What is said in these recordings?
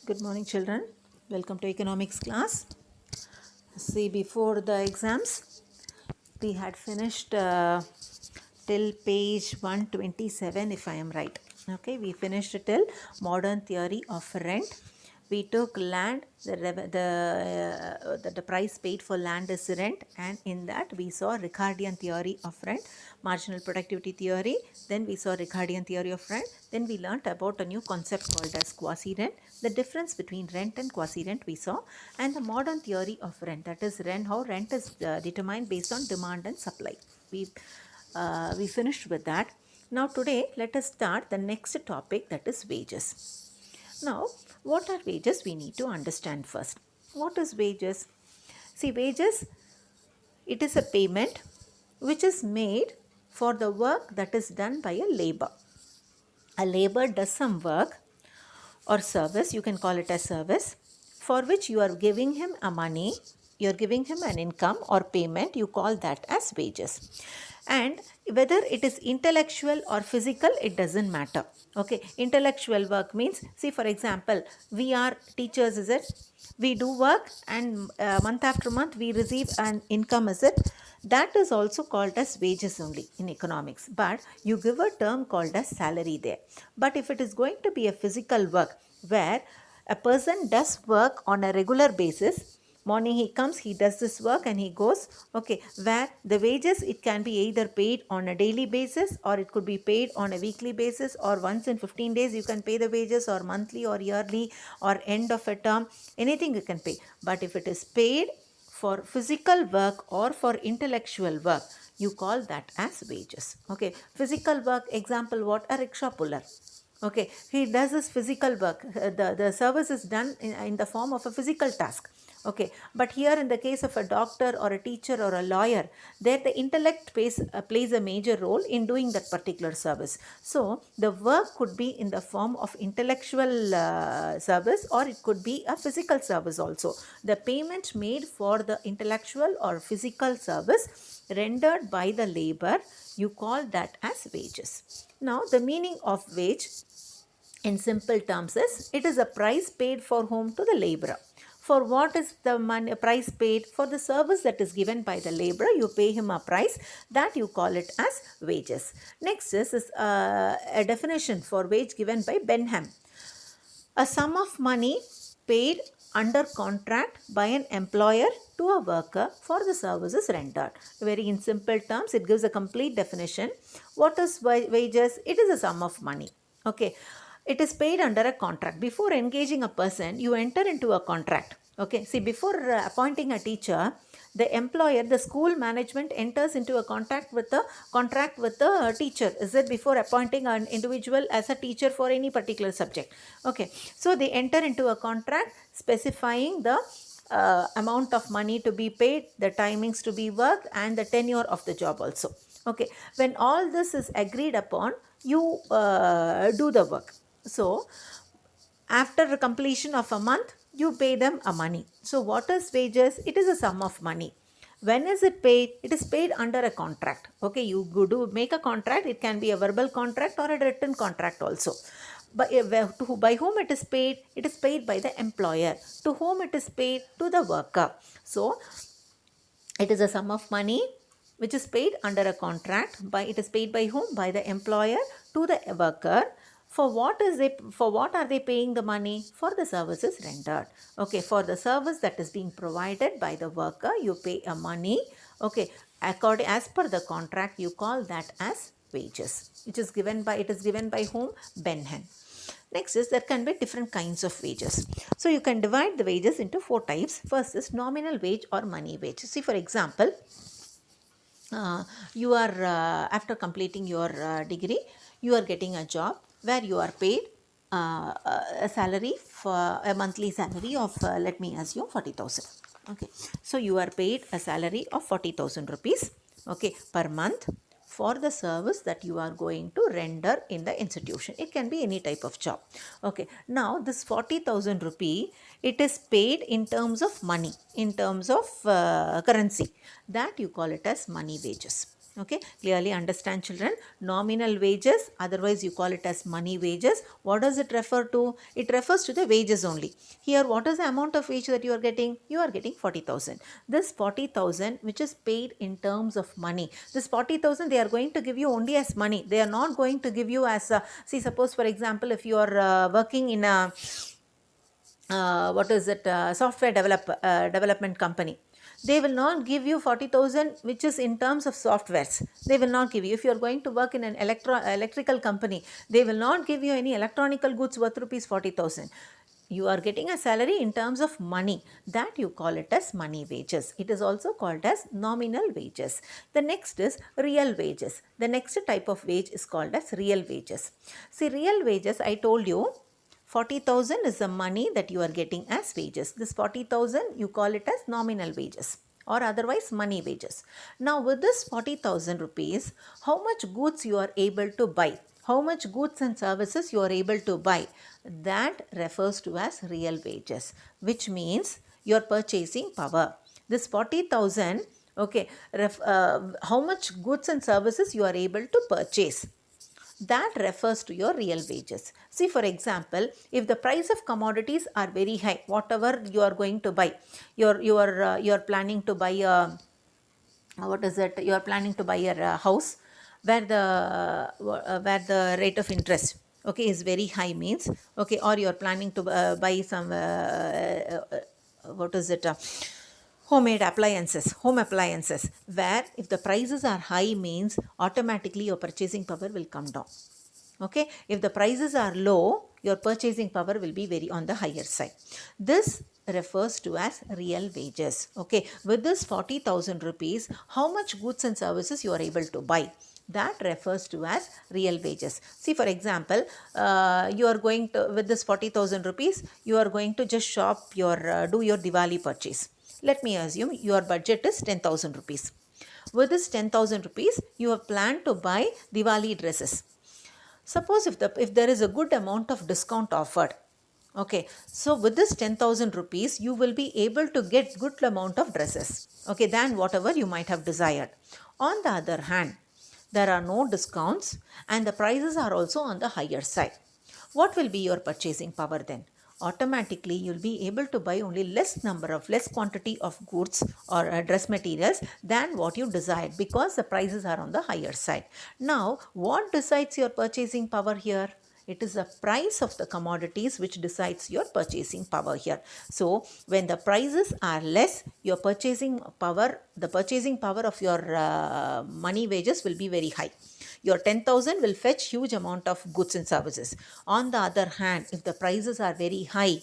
Good morning, children. Welcome to economics class. See, before the exams, we had finished till page 127, if I am right. Okay, we finished till modern theory of rent. We took land, the price paid for land is rent, and in that we saw Ricardian theory of rent, marginal productivity theory, then we saw Ricardian theory of rent, then we learnt about a new concept called as quasi-rent, the difference between rent and quasi-rent we saw, and the modern theory of rent, that is rent, how rent is determined based on demand and supply. We finished with that. Now today let us start the next topic, that is wages. Now, what are wages? We need to understand first. What is wages? See, wages, it is a payment which is made for the work that is done by a labor. A labor does some work or service, you can call it a service, for which you are giving him a money, you are giving him an income or payment, you call that as wages. And whether it is intellectual or physical, it doesn't matter. Okay, intellectual work means, see, for example, we are teachers, is it? We do work and month after month we receive an income, is it? That is also called as wages only in economics, but you give a term called as salary there. But if it is going to be a physical work where a person does work on a regular basis, morning he comes, he does this work and he goes, okay, where the wages, it can be either paid on a daily basis or it could be paid on a weekly basis, or once in 15 days you can pay the wages, or monthly or yearly or end of a term, anything you can pay. But if it is paid for physical work or for intellectual work, you call that as wages. Okay, physical work, example, what? A rickshaw puller. Okay, he does his physical work. The service is done in the form of a physical task. Okay, but here in the case of a doctor or a teacher or a lawyer, there the intellect plays a major role in doing that particular service. So the work could be in the form of intellectual service, or it could be a physical service also. The payment made for the intellectual or physical service rendered by the labor, you call that as wages. Now the meaning of wage in simple terms is, it is a price paid for whom? To the laborer. For what is the money price paid? For the service that is given by the laborer, you pay him a price, that you call it as wages. Next is a definition for wage given by Benham. A sum of money paid under contract by an employer to a worker for the services rendered. Very in simple terms, it gives a complete definition. What is wages? It is a sum of money. Okay. It is paid under a contract. Before engaging a person, you enter into a contract. Okay. See, before appointing a teacher, the employer, the school management enters into a contract with the teacher. Is it before appointing an individual as a teacher for any particular subject? Okay. So they enter into a contract specifying the amount of money to be paid, the timings to be worked, and the tenure of the job also. Okay. When all this is agreed upon, you do the work. So after the completion of a month, you pay them a money. So what is wages? It is a sum of money. When is it paid? It is paid under a contract. Okay, you do make a contract. It can be a verbal contract or a written contract also. But by whom it is paid? It is paid by the employer. To whom it is paid? To the worker. So it is a sum of money which is paid under a contract. It is paid by whom? By the employer to the worker. For what are they paying the money? For the services rendered. Okay, for the service that is being provided by the worker, you pay a money. Okay, as per the contract, you call that as wages. It is given by whom? Benham. Next is, there can be different kinds of wages. So you can divide the wages into 4 types. First is nominal wage or money wage. See, for example, you are after completing your degree, you are getting a job where you are paid a salary, for a monthly salary of let me assume 40,000. Okay, so you are paid a salary of 40,000 rupees, okay, per month, for the service that you are going to render in the institution. It can be any type of job. Okay, now this 40,000 rupee, it is paid in terms of money, in terms of currency, that you call it as money wages. Okay, clearly understand, children. Nominal wages, otherwise you call it as money wages. What does it refer to? It refers to the wages only. Here, what is the amount of wage that you are getting? You are getting 40,000. This 40,000 which is paid in terms of money. This 40,000 they are going to give you only as money. They are not going to give you as, see, suppose for example, if you are working in a software development company, they will not give you 40,000 which is in terms of softwares. They will not give you. If you are going to work in an electrical company, they will not give you any electronical goods worth rupees 40,000. You are getting a salary in terms of money, that you call it as money wages. It is also called as nominal wages. The next is real wages. The next type of wage is called as real wages. See, real wages, I told you, 40,000 is the money that you are getting as wages. This 40,000 you call it as nominal wages or otherwise money wages. Now with this 40,000 rupees, how much goods you are able to buy? How much goods and services you are able to buy? That refers to as real wages, which means your purchasing power. This 40,000, okay, how much goods and services you are able to purchase, that refers to your real wages. See, for example, if the price of commodities are very high, whatever you are going to buy, you are planning to buy a, you are planning to buy a house where the rate of interest, okay, is very high, means, okay, or you are planning to buy some home appliances, where if the prices are high, means automatically your purchasing power will come down. Okay, if the prices are low, your purchasing power will be very on the higher side. This refers to as real wages. Okay, with this 40,000 rupees, how much goods and services you are able to buy? That refers to as real wages. See, for example, you are going to, with this 40,000 rupees, you are going to just shop do your Diwali purchase. Let me assume your budget is 10,000 rupees. With this 10,000 rupees, you have planned to buy Diwali dresses. Suppose if there is a good amount of discount offered, okay, so with this 10,000 rupees, you will be able to get good amount of dresses, okay, than whatever you might have desired. On the other hand, there are no discounts and the prices are also on the higher side. What will be your purchasing power then? Automatically you'll be able to buy only less quantity of goods or dress materials than what you desired, because the prices are on the higher side. Now, what decides your purchasing power here? It is the price of the commodities which decides your purchasing power here. So, when the prices are less, your the purchasing power of your money wages will be very high. Your 10,000 will fetch huge amount of goods and services. On the other hand, if the prices are very high,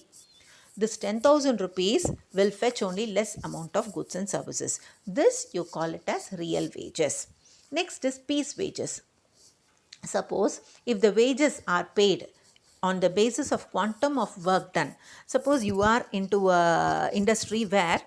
this 10,000 rupees will fetch only less amount of goods and services. This you call it as real wages. Next is piece wages. Suppose if the wages are paid on the basis of quantum of work done. Suppose you are into a industry where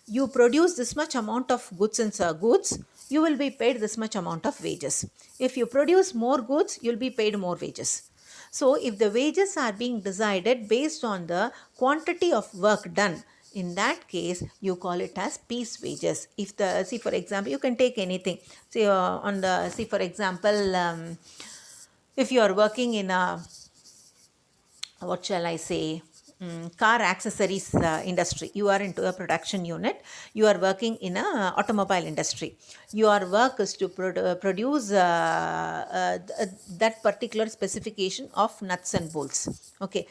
you produce this much amount of goods and goods, you will be paid this much amount of wages. If you produce more goods, you will be paid more wages. So, if the wages are being decided based on the quantity of work done, in that case, you call it as piece wages. If see, for example, you can take anything. See, for example, if you are working in a, what shall I say, car accessories industry, you are into a production unit, you are working in a automobile industry, your work is to produce that particular specification of nuts and bolts. Okay,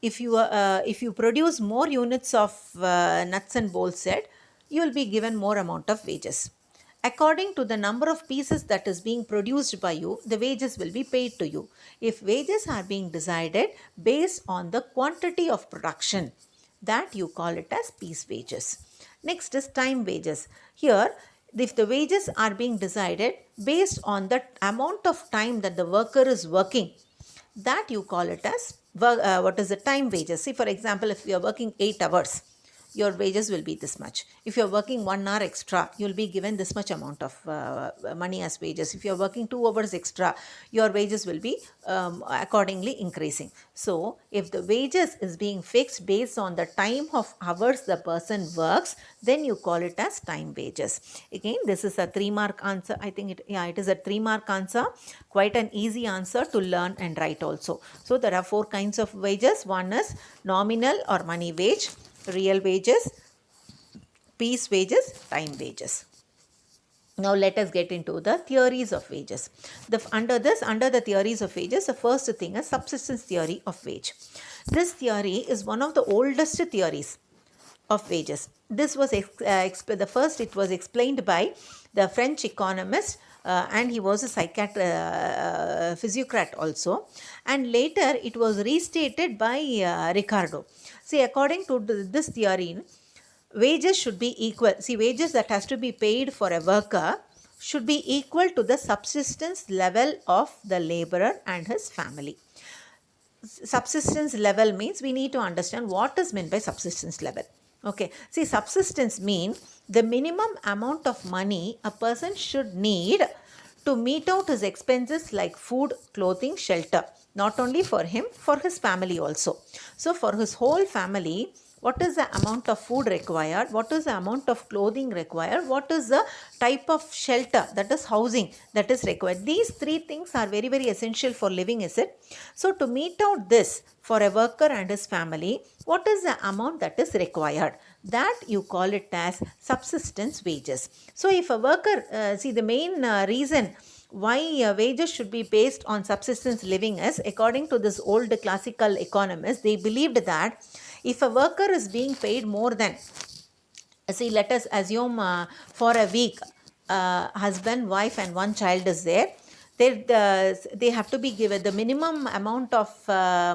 if you produce more units of nuts and bolts set, you will be given more amount of wages. According to the number of pieces that is being produced by you, the wages will be paid to you. If wages are being decided based on the quantity of production, that you call it as piece wages. Next is time wages. Here, if the wages are being decided based on the amount of time that the worker is working, that you call it as time wages. See, for example, if you are working 8 hours, your wages will be this much. If you're working 1 hour extra, you'll be given this much amount of money as wages. If you're working 2 hours extra, your wages will be accordingly increasing. So if the wages is being fixed based on the time of hours the person works, then you call it as time wages. Again, this is a 3-mark answer. I think it is a 3-mark answer. Quite an easy answer to learn and write also. So there are 4 kinds of wages. One is nominal or money wage, real wages, piece wages, time wages. Now let us get into the theories of wages. Under the theories of wages, the first thing is subsistence theory of wage. This theory is one of the oldest theories of wages. This was the first. It was explained by the French economist, and he was a physiocrat also. And later it was restated by Ricardo. See, according to this theory, wages should be equal. See, wages that has to be paid for a worker should be equal to the subsistence level of the laborer and his family. Subsistence level means we need to understand what is meant by subsistence level. Okay, see, subsistence mean the minimum amount of money a person should need to meet out his expenses like food, clothing, shelter. Not only for him, for his family also. So for his whole family, what is the amount of food required, what is the amount of clothing required, what is the type of shelter, that is housing, that is required. These 3 things are very, very essential for living, is it? So to meet out this for a worker and his family, what is the amount that is required? That you call it as subsistence wages. So if a worker, see, the main reason why wages should be based on subsistence living is, according to this old classical economists, they believed that if a worker is being paid more than, see, let us assume for a week, husband, wife and 1 child is there. They have to be given the minimum amount of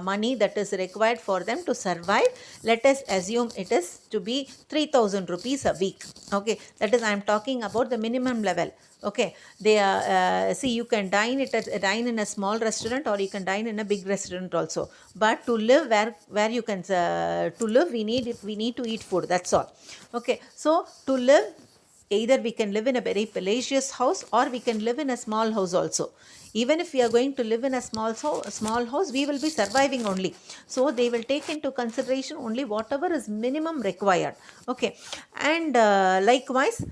money that is required for them to survive. Let us assume it is to be 3,000 rupees a week. Okay, that is, I am talking about the minimum level. Okay, they are see, you can dine in a small restaurant, or you can dine in a big restaurant also. But to live where you can to live, we need to eat food. That's all. Okay, so to live, either we can live in a very palatial house, or we can live in a small house also. Even if we are going to live in a small house, we will be surviving only. So they will take into consideration only whatever is minimum required. Okay, and likewise,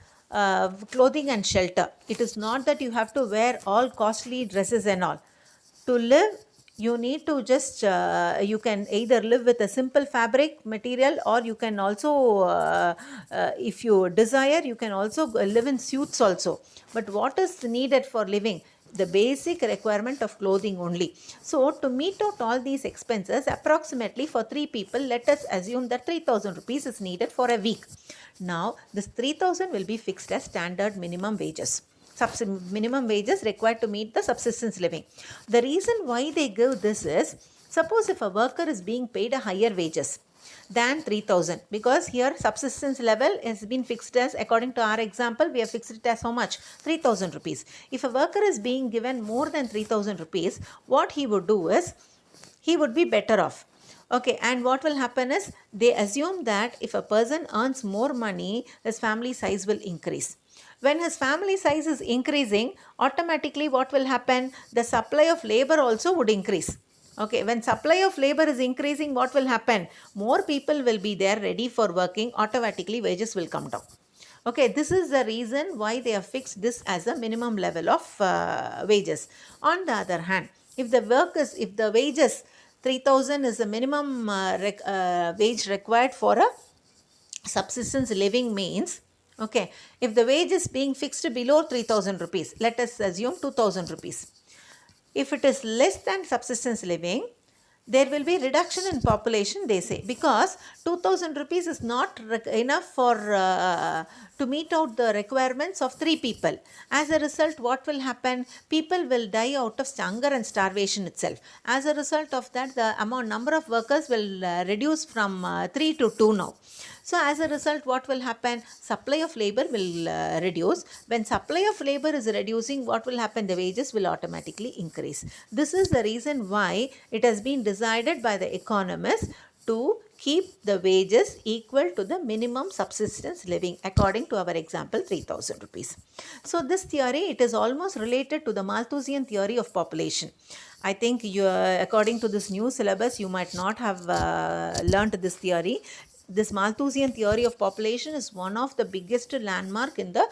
clothing and shelter. It is not that you have to wear all costly dresses and all. To live, you need to just, you can either live with a simple fabric material, or you can also, if you desire, you can also live in suits also. But what is needed for living? The basic requirement of clothing only. So to meet out all these expenses, approximately for 3 people, let us assume that 3,000 rupees is needed for a week. Now this 3,000 will be fixed as standard minimum wages. Minimum wages required to meet the subsistence living. The reason why they give this is, suppose if a worker is being paid a higher wages than 3,000, because here subsistence level has been fixed as, according to our example, we have fixed it as how much? 3,000 rupees. If a worker is being given more than 3,000 rupees, what he would do is, he would be better off. Okay, and what will happen is, they assume that if a person earns more money, his family size will increase. When his family size is increasing, automatically what will happen? The supply of labor also would increase. Okay, when supply of labor is increasing, what will happen? More people will be there ready for working, automatically wages will come down. Okay, this is the reason why they have fixed this as a minimum level of wages. On the other hand, if the wages 3,000 is the minimum wage required for a subsistence living means, okay, if the wage is being fixed below 3,000 rupees, let us assume 2,000 rupees. If it is less than subsistence living, there will be reduction in population, they say, because 2,000 rupees is not enough for to meet out the requirements of 3 people. As a result, what will happen? People will die out of hunger and starvation itself. As a result of that, the number of workers will reduce from 3 to 2 now. So as a result, what will happen? Supply of labor will reduce. When supply of labor is reducing, what will happen? The wages will automatically increase. This is the reason why it has been decided by the economists to keep the wages equal to the minimum subsistence living according to our example 3000 rupees. So this theory, it is almost related to the Malthusian theory of population. I think according to this new syllabus, you might not have learnt this theory. This Malthusian theory of population is one of the biggest landmark in the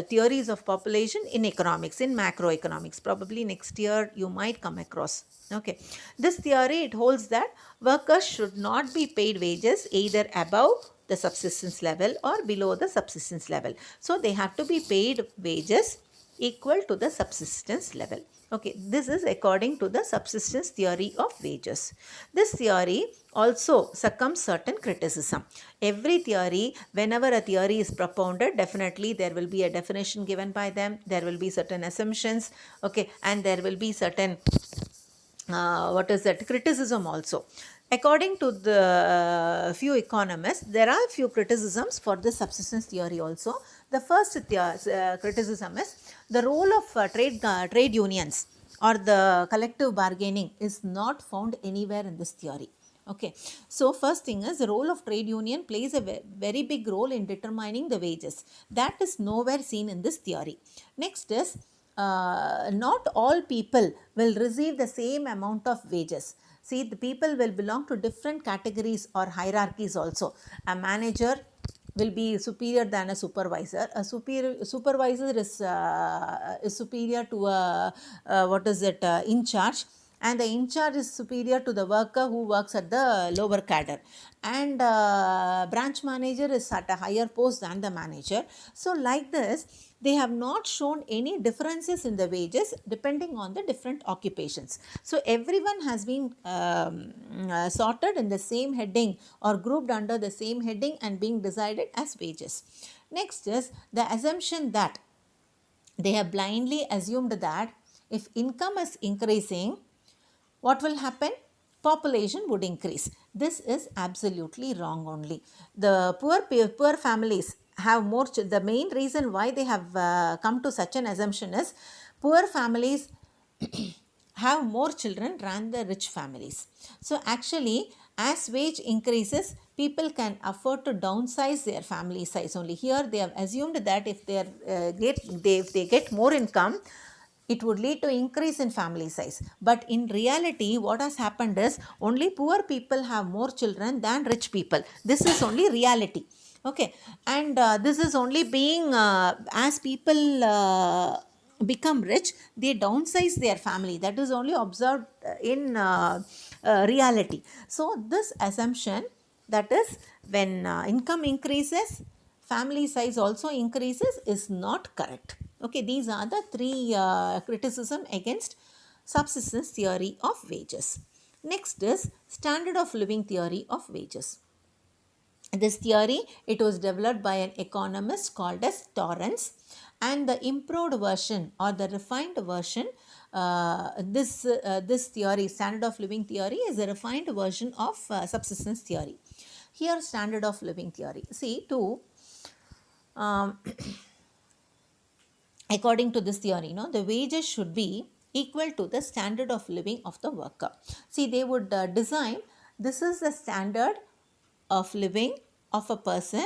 theories of population in economics, in macroeconomics. Probably next year you might come across. Okay, this theory, it holds that workers should not be paid wages either above the subsistence level or below the subsistence level. So they have to be paid wages equal to the subsistence level. Okay, this is according to the subsistence theory of wages. This theory also succumbs certain criticism. Every theory, whenever a theory is propounded, definitely there will be a definition given by them, there will be certain assumptions, okay, and there will be certain criticism also. According to the few economists, there are few criticisms for this subsistence theory also. The first criticism is the role of trade unions or the collective bargaining is not found anywhere in this theory. Okay, so first thing is the role of trade union plays a very big role in determining the wages. That is nowhere seen in this theory. Next is not all people will receive the same amount of wages. See, the people will belong to different categories or hierarchies also. A manager will be superior than a supervisor. A supervisor is superior to a in charge, and the in charge is superior to the worker who works at the lower cadre, and branch manager is at a higher post than the manager. So like this, they have not shown any differences in the wages depending on the different occupations. So everyone has been sorted in the same heading or grouped under the same heading and being decided as wages. Next is the assumption that they have blindly assumed that if income is increasing, what will happen? Population would increase. This is absolutely wrong only. The poor families have more. The main reason why they have come to such an assumption is poor families have more children than the rich families. So actually, as wage increases, people can afford to downsize their family size only. Here they have assumed that if they get more income, it would lead to increase in family size. But in reality, what has happened is only poor people have more children than rich people. This is only reality. Okay, and this is only being as people become rich, they downsize their family. That is only observed in reality. So this assumption, that is when income increases, family size also increases, is not correct. Okay, these are the three criticism against subsistence theory of wages. Next is standard of living theory of wages. This theory, it was developed by an economist called as Torrance, and the improved version or the refined version, this theory, standard of living theory, is a refined version of subsistence theory. Here, standard of living theory. See, according to this theory, the wages should be equal to the standard of living of the worker. See, they would design, this is the standard of living of a person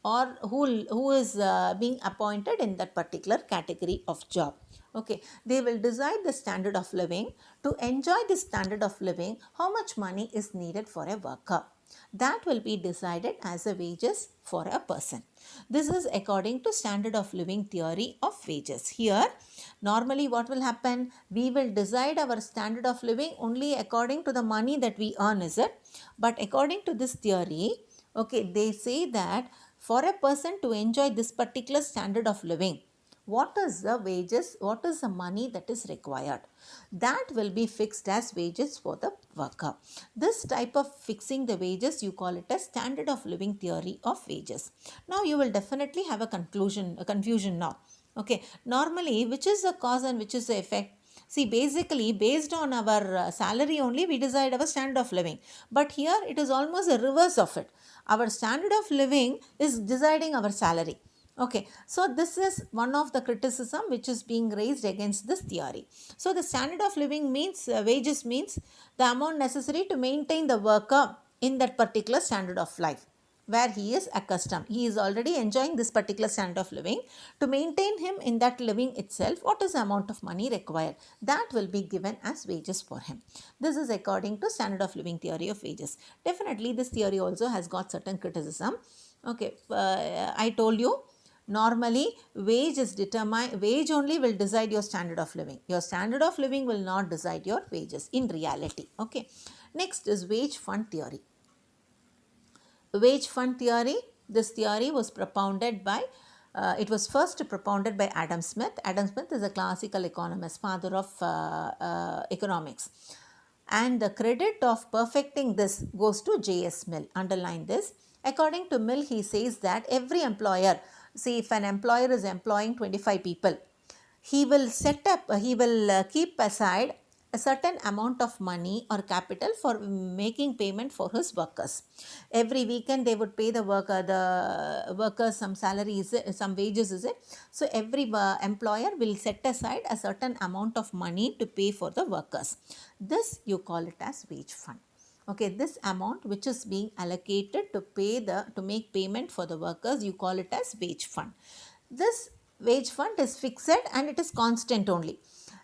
or who is being appointed in that particular category of job. Okay, they will decide the standard of living. To enjoy this standard of living, how much money is needed for a worker? That will be decided as a wages for a person. This is according to standard of living theory of wages. Here, normally what will happen? We will decide our standard of living only according to the money that we earn, is it? But according to this theory, okay, they say that for a person to enjoy this particular standard of living, what is the wages, what is the money that is required? That will be fixed as wages for the worker. This type of fixing the wages, you call it as standard of living theory of wages. Now you will definitely have a confusion now. Okay, normally which is the cause and which is the effect? See, basically based on our salary only we decide our standard of living. But here it is almost the reverse of it. Our standard of living is deciding our salary. Okay, so this is one of the criticism which is being raised against this theory. So the standard of living means wages means the amount necessary to maintain the worker in that particular standard of life where he is accustomed. He is already enjoying this particular standard of living. To maintain him in that living itself, what is the amount of money required? That will be given as wages for him. This is according to standard of living theory of wages. Definitely this theory also has got certain criticism. Okay, I told you normally wage only will decide your standard of living. Your standard of living will not decide your wages in reality. Okay, next is wage fund theory. Wage fund theory, this theory was propounded by it was first propounded by Adam Smith. Adam Smith is a classical economist, father of economics, and the credit of perfecting this goes to J.S. Mill. Underline this. According to Mill, he says that every employer, see, if an employer is employing 25 people, he will keep aside a certain amount of money or capital for making payment for his workers. Every weekend they would pay the workers some salary, some wages, is it? So every employer will set aside a certain amount of money to pay for the workers. This you call it as wage fund. Okay, this amount which is being allocated to make payment for the workers, you call it as wage fund. This wage fund is fixed and it is constant only.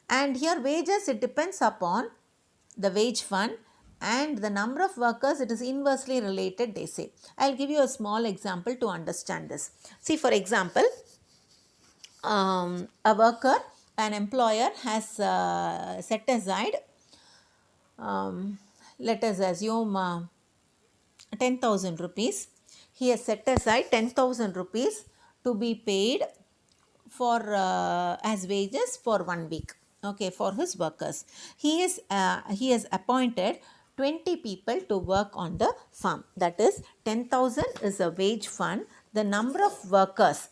And here wages, it depends upon the wage fund and the number of workers, it is inversely related, they say. I'll give you a small example to understand this. See, for example, a worker, an employer has set aside, let us assume 10,000 rupees. He has set aside 10,000 rupees to be paid for as wages for 1 week, okay, for his workers. He has appointed 20 people to work on the farm. That is, 10,000 is a wage fund. The number of workers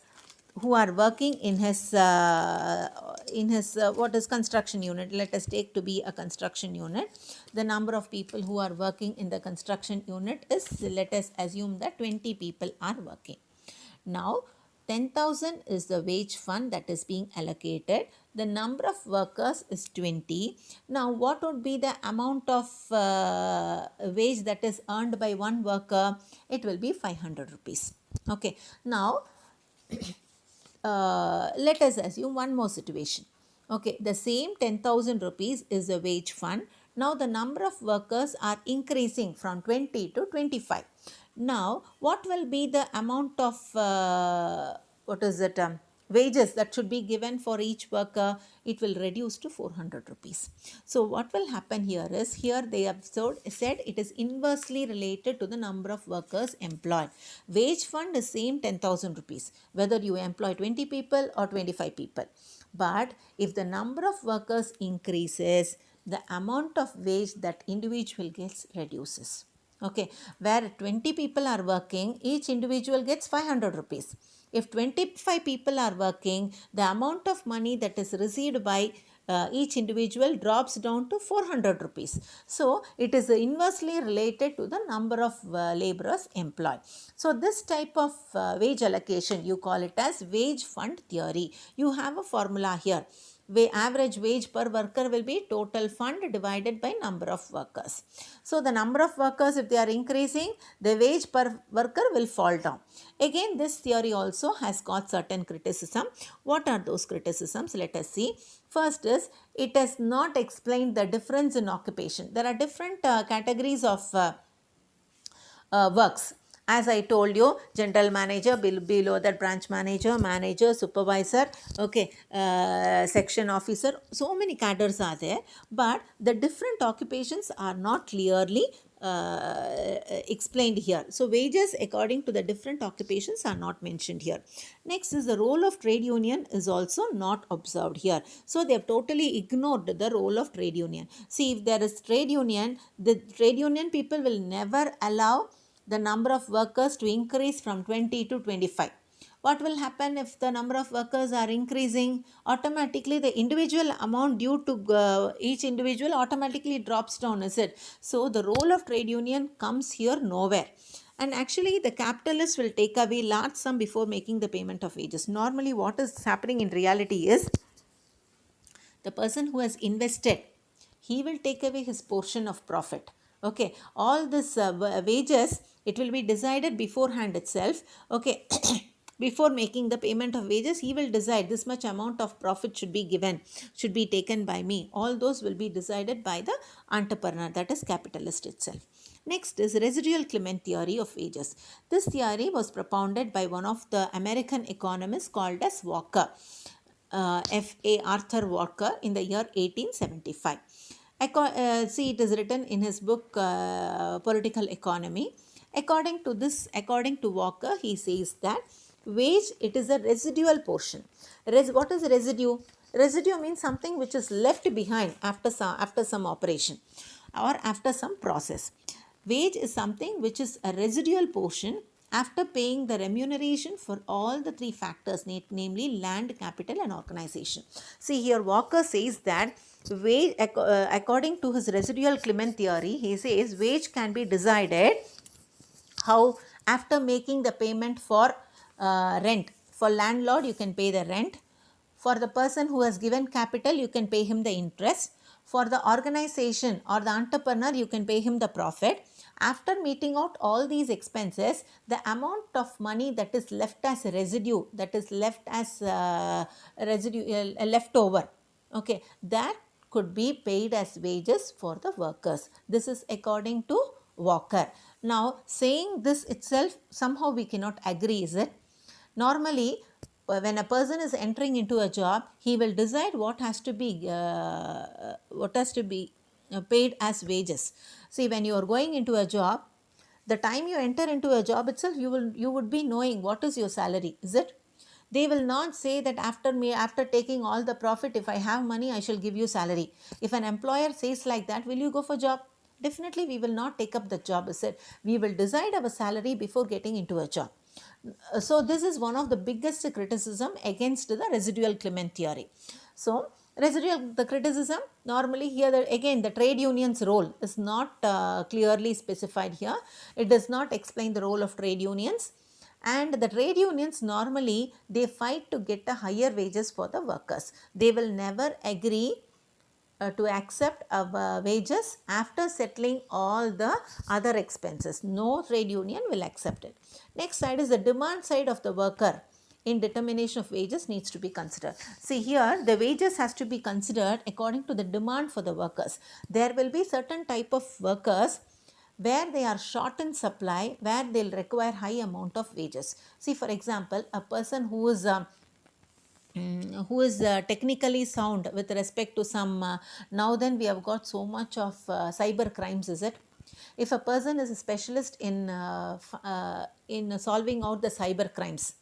who are working in his what is construction unit, let us take to be a construction unit, the number of people who are working in the construction unit is, let us assume that 20 people are working. Now 10,000 is the wage fund that is being allocated. The number of workers is 20. Now what would be the amount of wage that is earned by one worker? It will be 500 rupees. Okay, now let us assume one more situation. Okay, the same 10,000 rupees is the wage fund. Now the number of workers are increasing from 20 to 25. Now what will be the amount of wages that should be given for each worker? It will reduce to 400 rupees. So what will happen here is, here they have said it is inversely related to the number of workers employed. Wage fund is same 10,000 rupees whether you employ 20 people or 25 people. But if the number of workers increases, the amount of wage that individual gets reduces. Okay, where 20 people are working, each individual gets 500 rupees. If 25 people are working, the amount of money that is received by each individual drops down to 400 rupees. So it is inversely related to the number of laborers employed. So this type of wage allocation, you call it as wage fund theory. You have a formula here. Average wage per worker will be total fund divided by number of workers. So the number of workers, if they are increasing, the wage per worker will fall down. Again, this theory also has got certain criticism. What are those criticisms? Let us see. First is, it has not explained the difference in occupation. There are different categories of works. As I told you, general manager, below that branch manager, supervisor, okay, section officer, so many cadres are there, but the different occupations are not clearly explained here. So wages according to the different occupations are not mentioned here. Next is the role of trade union is also not observed here. So they have totally ignored the role of trade union. See, if there is trade union, the trade union people will never allow the number of workers to increase from 20 to 25. What will happen if the number of workers are increasing? Automatically the individual amount due to each individual automatically drops down, is it? So the role of trade union comes here nowhere. And actually the capitalist will take away large sum before making the payment of wages. Normally what is happening in reality is the person who has invested, he will take away his portion of profit. Okay, all this wages, it will be decided beforehand itself. Okay, before making the payment of wages, he will decide this much amount of profit should be given, should be taken by me. All those will be decided by the entrepreneur, that is capitalist itself. Next is residual Clement theory of wages. This theory was propounded by one of the American economists called as Walker. F.A. Arthur Walker in the year 1875. See, it is written in his book Political Economy. According to Walker, he says that wage, it is a residual portion. What is residue? Residue means something which is left behind after some operation or after some process. Wage is something which is a residual portion after paying the remuneration for all the three factors, namely land, capital and organization. See, here Walker says that wage, according to his residual Clement theory, he says wage can be decided how after making the payment for rent. For landlord, you can pay the rent. For the person who has given capital, you can pay him the interest. For the organization or the entrepreneur, you can pay him the profit. After meeting out all these expenses, the amount of money that is left as residue, that is left as leftover, okay, that could be paid as wages for the workers. This is according to Walker. Now, saying this itself, somehow we cannot agree, is it? Normally, when a person is entering into a job, he will decide what has to be paid as wages. See, when you are going into a job, the time you enter into a job itself, you would be knowing what is your salary, is it? They will not say that after taking all the profit, if I have money, I shall give you salary. If an employer says like that, will you go for job? Definitely we will not take up the job, is it? We will decide our salary before getting into a job. So this is one of the biggest criticism against the residual Clement theory. So the criticism, normally here again the trade union's role is not clearly specified here. It does not explain the role of trade unions. And the trade unions, normally they fight to get a higher wages for the workers. They will never agree to accept wages after settling all the other expenses. No trade union will accept it. Next side is the demand side of the worker in determination of wages needs to be considered. See, here the wages has to be considered according to the demand for the workers. There will be certain type of workers where they are short in supply, where they'll require high amount of wages. See, for example, a person who is technically sound with respect to some now then we have got so much of cyber crimes, is it? If a person is a specialist in solving out the cyber crimes,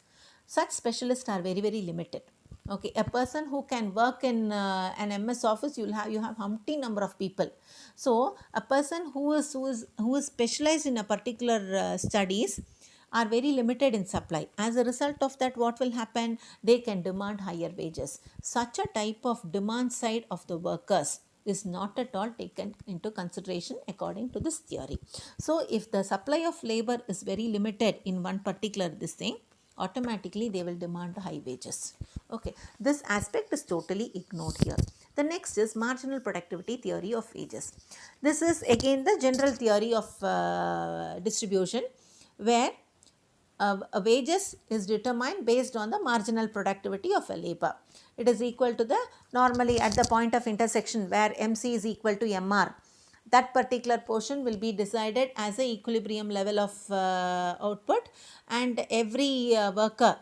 such specialists are very, very limited. Okay, a person who can work in an MS office, you have humpty number of people. So a person who is specialized in a particular studies are very limited in supply. As a result of that, what will happen? They can demand higher wages. Such a type of demand side of the workers is not at all taken into consideration according to this theory. So if the supply of labor is very limited in one particular thing, automatically they will demand high wages. Okay, this aspect is totally ignored here. The next is marginal productivity theory of wages. This is again the general theory of distribution, where a wages is determined based on the marginal productivity of a labor. It is equal to the, normally at the point of intersection where MC is equal to MR, that particular portion will be decided as a equilibrium level of output, and every worker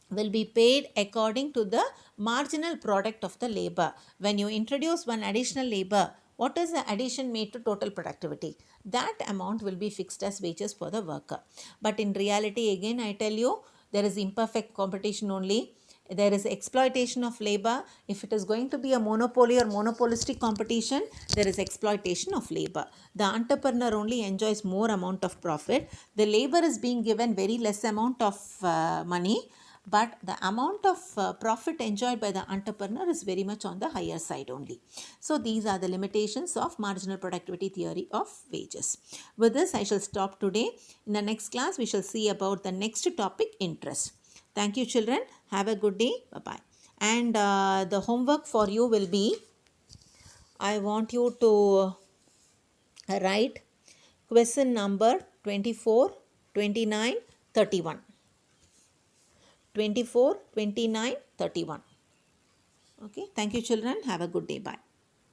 will be paid according to the marginal product of the labor. When you introduce one additional labor, what is the addition made to total productivity? That amount will be fixed as wages for the worker. But in reality, again I tell you, there is imperfect competition only. There is exploitation of labor. If it is going to be a monopoly or monopolistic competition, there is exploitation of labor. The entrepreneur only enjoys more amount of profit. The labor is being given very less amount of money, but the amount of profit enjoyed by the entrepreneur is very much on the higher side only. So these are the limitations of marginal productivity theory of wages. With this, I shall stop today. In the next class, we shall see about the next topic, interest. Thank you, children. Have a good day. Bye-bye. And the homework for you will be, I want you to write question number 24, 29, 31. 24, 29, 31. Okay. Thank you, children. Have a good day. Bye.